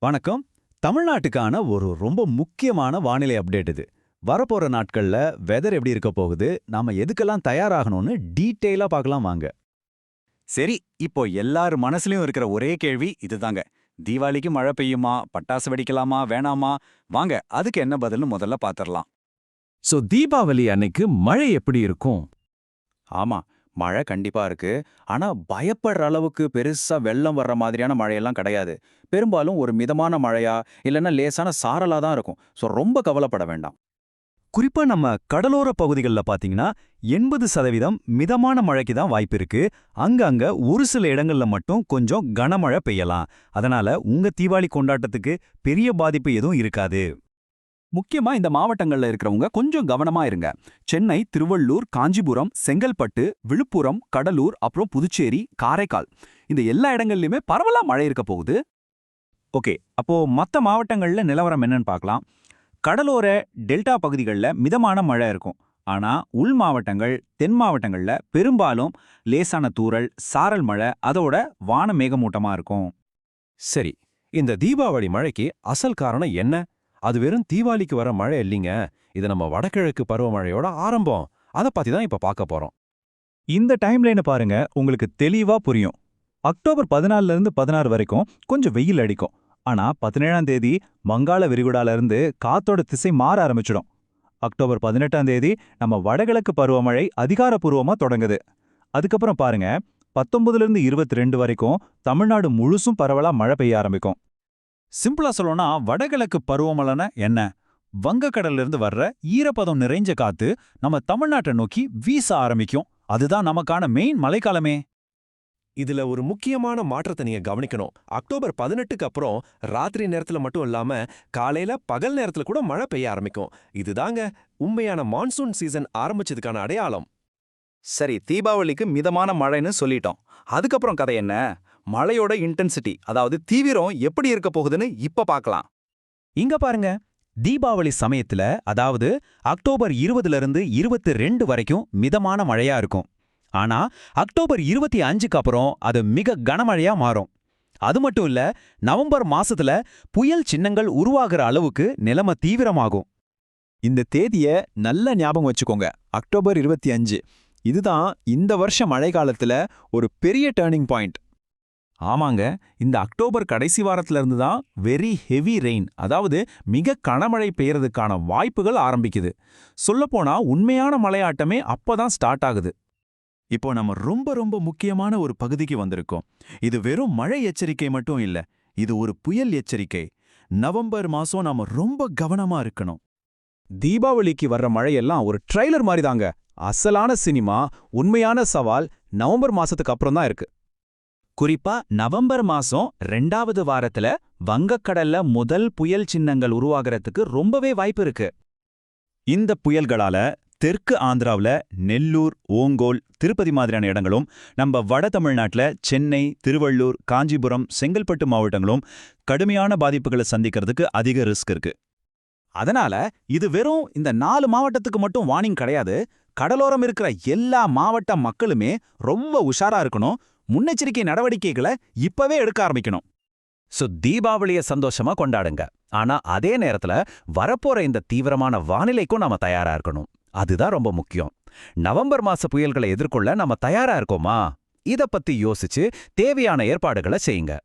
வணக்கம். தமிழ்நாட்டுக்கான ஒரு ரொம்ப முக்கியமான வானிலை அப்டேட் இது. வரப்போற நாட்கள்ல வெதர் எப்படி இருக்க போகுது, நாம எதுக்கெல்லாம் தயாராகணும்னு டீட்டெயிலா பார்க்கலாம் வாங்க. சரி, இப்போ எல்லார் மனசுலயும் இருக்கிற ஒரே கேள்வி இதுதாங்க. தீபாவளிக்கு மழை பெய்யுமா, பட்டாசு வெடிக்கலாமா, வேணாமா? வாங்க, அதுக்கு என்ன பதில்னு முதல்ல பாத்திரலாம். தீபாவளி அன்னைக்கு மழை எப்படி இருக்கும்? ஆமா, மழை கண்டிப்பா இருக்கு. ஆனா பயப்படுற அளவுக்கு பெருசா வெள்ளம் வர்ற மாதிரியான மழையெல்லாம் கிடையாது. பெரும்பாலும் ஒரு மிதமான மழையா இல்லைன்னா லேசான சாரலா தான் இருக்கும். ரொம்ப கவலைப்பட வேண்டாம். குறிப்பா நம்ம கடலோர பகுதிகளில் பாத்தீங்கன்னா 80% மிதமான மழைக்கு தான் வாய்ப்பு இருக்கு. அங்கங்க ஒரு சில இடங்கள்ல மட்டும் கொஞ்சம் கனமழை பெய்யலாம். அதனால உங்க தீபாவளி கொண்டாட்டத்துக்கு பெரிய பாதிப்பு எதுவும் இருக்காது. முக்கியமா இந்த மாவட்டங்கள்ல இருக்கிறவங்க கொஞ்சம் கவனமா இருங்க. சென்னை, திருவள்ளூர், காஞ்சிபுரம், செங்கல்பட்டு, விழுப்புரம், கடலூர், அப்புறம் புதுச்சேரி, காரைக்கால், இந்த எல்லா இடங்கள்லயுமே பரவலா மழை இருக்க போகுது. ஓகே, அப்போ மற்ற மாவட்டங்கள்ல நிலவரம் என்னன்னு பார்க்கலாம். கடலோர டெல்டா பகுதிகளில் மிதமான மழை இருக்கும். ஆனா உள் மாவட்டங்கள், தென் மாவட்டங்கள்ல பெரும்பாலும் லேசான தூறல், சாரல் மழை, அதோட வான மேகமூட்டமா இருக்கும். சரி, இந்த தீபாவளி மழைக்கு அசல் காரணம் என்ன? அது வெறும் தீபாவளிக்கு வர மழை இல்லைங்க. இது நம்ம வடகிழக்கு பருவமழையோட ஆரம்பம். அதை பத்தி தான் இப்ப பார்க்க போறோம். இந்த டைம்லைனை பாருங்க, உங்களுக்கு தெளிவா புரியும். அக்டோபர் 14ல இருந்து 16 வரைக்கும் கொஞ்சம் வெயில் அடிக்கும். ஆனா 17ஆம் தேதி வங்காள விரிகுடால இருந்து காத்தோட திசை மாற ஆரம்பிச்சிடும். அக்டோபர் 18ஆம் தேதி நம்ம வடகிழக்கு பருவமழை அதிகாரப்பூர்வமா தொடங்குது. அதுக்கப்புறம் பாருங்க, 19ல இருந்து 22 வரைக்கும் தமிழ்நாடு முழுசும் பரவலா மழை பெய்ய ஆரம்பிக்கும். சிம்பிளா சொல்லணும்னா வடகிழக்கு பருவமழைன்னா என்ன? வங்கக்கடல்ல இருந்து வர்ற ஈரப்பதம் நிறைஞ்ச காத்து நம்ம தமிழ்நாட்டை நோக்கி வீச ஆரம்பிக்கும். அதுதான் நமக்கான மெயின் மழைக்காலமே. இதுல ஒரு முக்கியமான மாற்றத்தை நீங்க கவனிக்கணும். அக்டோபர் 18க்கு அப்புறம் ராத்திரி நேரத்துல மட்டும் இல்லாம காலையில பகல் நேரத்துல கூட மழை பெய்ய ஆரம்பிக்கும். இதுதாங்க உண்மையான மான்சூன் சீசன் ஆரம்பிச்சதுக்கான அடையாளம். சரி, தீபாவளிக்கு மிதமான மழைன்னு சொல்லிட்டோம். அதுக்கப்புறம் கதை என்ன? மழையோட இன்டென்சிட்டி, அதாவது தீவிரம் எப்படி இருக்க போகுதுன்னு இப்ப பார்க்கலாம். இங்க பாருங்க, தீபாவளி சமயத்துல, அதாவது அக்டோபர் 20ல இருந்து 22 வரைக்கும் மிதமான மழையா இருக்கும். ஆனா அக்டோபர் 25க்கு அப்புறம் அது மிக கனமழையா மாறும். அது மட்டும் இல்ல, நவம்பர் மாசத்துல புயல் சின்னங்கள் உருவாகிற அளவுக்கு நிலைமை தீவிரமாகும். இந்த தேதிய நல்ல ஞாபகம் வச்சுக்கோங்க. அக்டோபர் 25 இதுதான் இந்த வருஷ மழைக்காலத்துல ஒரு பெரிய டர்னிங் பாயிண்ட். ஆமாங்க, இந்த அக்டோபர் கடைசி வாரத்துல இருந்து தான் வெரி ஹெவி ரெயின், அதாவது மிக கனமழை பெய்யறதுக்கான வாய்ப்புகள் ஆரம்பிக்குது. சொல்லப்போனா உண்மையான மழையாட்டமே அப்பதான் ஸ்டார்ட் ஆகுது. இப்போ நம்ம ரொம்ப ரொம்ப முக்கியமான ஒரு பகுதிக்கு வந்திருக்கோம். இது வெறும் மழை எச்சரிக்கை மட்டும் இல்ல, இது ஒரு புயல் எச்சரிக்கை. நவம்பர் மாசம் நாம ரொம்ப கவனமா இருக்கணும். தீபாவளிக்கு வர்ற மழையெல்லாம் ஒரு ட்ரைலர் மாதிரி தாங்க. அசலான சினிமா, உண்மையான சவால் நவம்பர் மாசத்துக்கு அப்புறம் தான் இருக்கு. குறிப்பா நவம்பர் மாசம் 2வது வாரத்துல வங்கக்கடல்ல முதல் புயல் சின்னங்கள் உருவாகிறதுக்கு ரொம்பவே வாய்ப்பு இருக்கு. இந்த புயல்களால தெற்கு ஆந்திராவுல நெல்லூர், ஓங்கோல், திருப்பதி மாதிரியான இடங்களும், நம்ம வட தமிழ்நாட்டுல சென்னை, திருவள்ளூர், காஞ்சிபுரம், செங்கல்பட்டு மாவட்டங்களும் கடுமையான பாதிப்புகளை சந்திக்கிறதுக்கு அதிக ரிஸ்க் இருக்கு. அதனால இது வெறும் இந்த 4 மாவட்டத்துக்கு மட்டும் வார்னிங் கிடையாது. கடலோரம் இருக்கிற எல்லா மாவட்ட மக்களுமே ரொம்ப உஷாரா இருக்கணும். முன்னெச்சரிக்கை நடவடிக்கைகளை இப்பவே எடுக்க ஆரம்பிக்கணும். தீபாவளிய சந்தோஷமா கொண்டாடுங்க. ஆனா அதே நேரத்துல வரப்போற இந்த தீவிரமான வானிலைக்கும் நாம தயாரா இருக்கணும். அதுதான் ரொம்ப முக்கியம். நவம்பர் மாச புயல்களை எதிர்கொள்ள நாம தயாரா இருக்கோமா? இத பத்தி யோசிச்சு தேவையான ஏற்பாடுகளை செய்யுங்க.